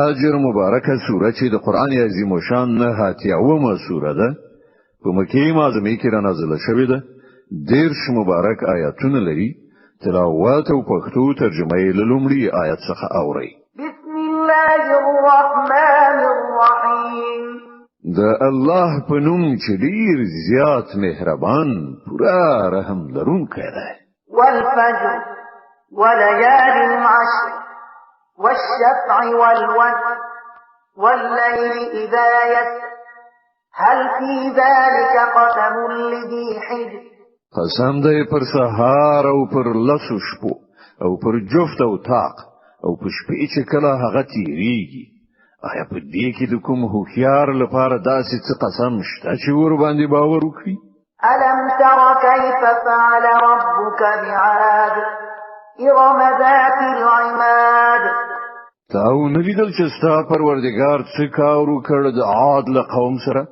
اجر مبارکه سوره چې د قران عظیم شان نه هاتیاومه سوره ده په مکه معظمه کې را نازله شوې ده. دیرش مبارک آیاتونه لري. تلاوت او پښتو ترجمه یې له لومړي آیت څخه اوري. بسم الله الرحمن الرحیم. د الله په نوم چې ډیر زیات مهربان پورا رحم لرونکی دی. والفجر وليال عشر والشفع والوتر والليل إذا يسر هل في ذلك قسم لذي حجر. قسم دی پر سهار او پر لسو شپو او پر جفت او طاق او په شپې چې کله هغه تیریږي. آیا په دې کې د کوم هوښیار لپاره داسې څه قسم شته چې ور باندې باور وکړي؟ ألم تر كيف فعل ربك بعاد إرم ذات العماد. تاو نلیدل چې ستا پروردگار څه کار وکړ د عاد له قوم سره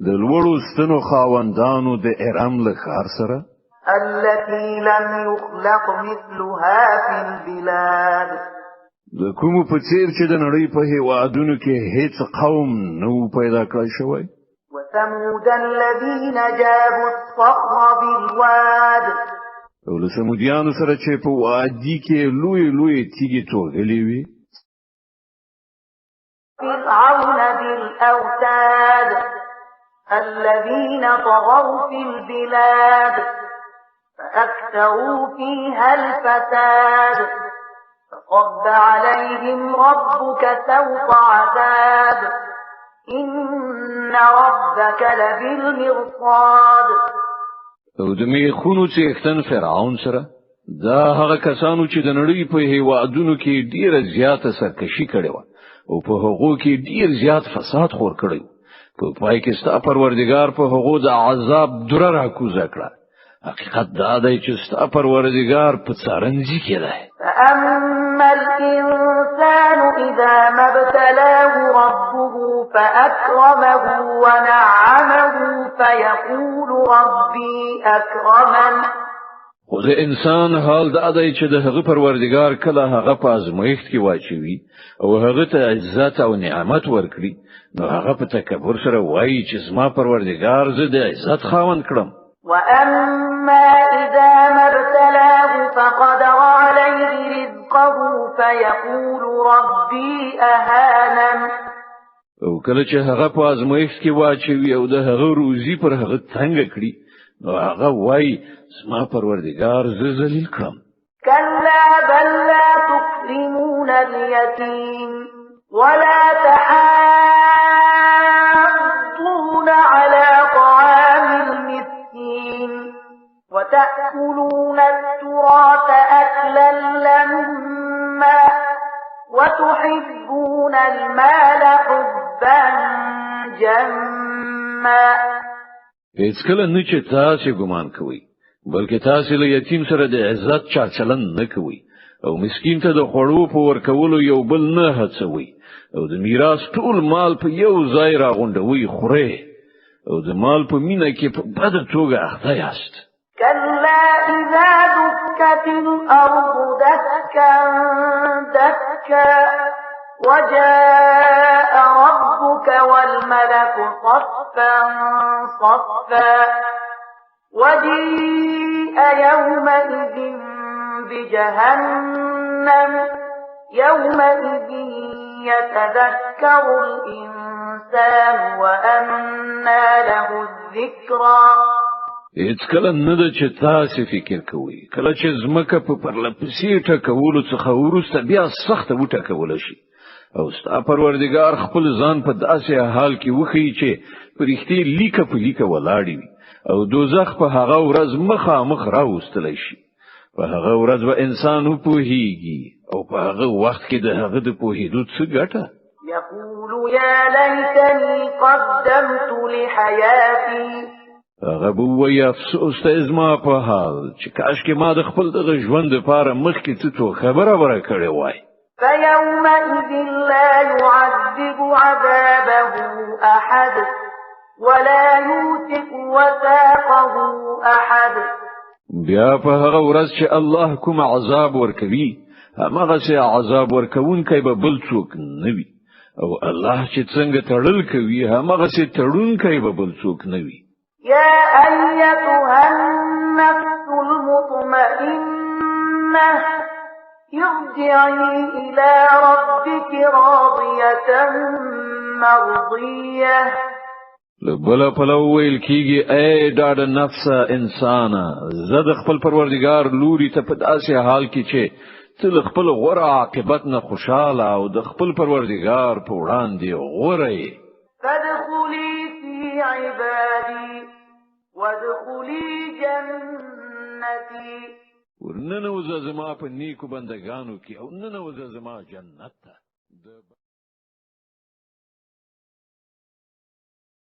د لوړو ستنو خاوندانو د ارم له ښار سره؟ التي لم يخلق مثلها في البلاد. د کوم په څیر چې د نړۍ په هیوادونو کې هیڅ قوم نو پیدا کړی شوی. وثمود الذين جابوا الصخر بالواد. او له سمودیانو سره چې په وادي کې لوی تیږې توغلې وي. فرعون بالأوتاد الذين طغوا في البلاد فأكثروا فيها الفساد فصب عليهم ربك سوط عذاب إن ربك لبالمرصاد. او د میخونو څښتن فرعون سره دا هغه کسانو چې د نړۍ په هیوادونو کې ډیره زیاته سرکشي کړې و او په هغو کې ډیر زیات فساد خور کړی. په پای کې ستا پروردگار په هغو د عذاب دره راکوزه کړه. حقیقت دا دی چې ستا پروردگار په څارنځي کې دی. فأما الإنسان إذا ما ابتلاه ربه فأكرمه ونعمه فيقول ربي أكرمن. خو د انسان حال دا دی چې د هغه پروردگار کله هغه په ازمایښت کې واچوي او هغه ته عزت او نعمت ورکړي نو هغه په تکبر سره وایي چې زما پروردگار زه د عزت خاوند کړم. وأما إذا ما ابتلاه فقدر عليه رزقه فيقول ربي أهانن. او کله چې هغه په ازمایښت کې واچوي او د هغه روزي پر هغه څنګه کړي نو هغه وایي زما پروردگار زه ذلیل کړم. كلا بل لا تكرمون اليتيم ولا تحاضون على طعام المسكين وتأكلون التراث أكلا لما وتحبون المال حبا جما. هیڅ کله نه چې تاسو ګمان کوئ بلکې تاسو له یتیم سره د عزت چاچلن نه کوئ او مسکین ته د خوړو په ورکولو یو بل نه هڅوئ او د میراث ټول مال په یو ځای راغونډوي خورئ او د مال په مینه کې په بده توګه اخته یاست. كلا إذا دكت الأرض دكا دكا وجاء ربك والملك صفا صفا وجيء يومئذ بجهنم يومئذ يتذكر الإنسان وأنى له الذكرى. هیڅ کله نه ده چې تاسو فکر کوئ کله چې زمکه په پرلپسې ټکولو څخه وروسته بیا سخته وټکول شي او ستا پروردگار خپل ځان په داسې حال کې وخی چې پرښتې لیکه په لیکه ولاړی وي او دوزخ په هغه ورځ مخامخ راوستل شي. په هغه ورځ به انسان وپوهیږي او په هغه وخت کې د هغه د پوهېدو څه ګټه. يقول يا ليتني قدمت لحياتي. هغه به وایي افسوس ته زما په حال چې کاشکې ما د خپل دغه ژوند لپاره مخکې څه تو خبره کړې وای. فيومئذ لا يعذب عذابه أحد ولا يوثق وثاقه أحد. بیا په هغه ورځ چې الله کوم عذاب ورکوي هغه چې عذاب ورکون کوي به بل څوک نه وي او الله چې څنګه تړل کوي همغه سي تړون کوي به بل څوک نه وي. يا أيتها النفس المطمئنة ارجعي إلى ربك راضية مرضية. لبلا پلو ویل کیږي اے ډاډ نفس انسان زه د خپل پروردگار لوري ته په داسې حال کې چې تل خپل غوړه عاقبت نه خوشاله او د خپل پروردگار په وړاندې غوړې. فادخلي في عبادي وادخلي جنتي. ورننه وزه زما په نیکو بندگانو کې او ننه وزه زما جنت ته.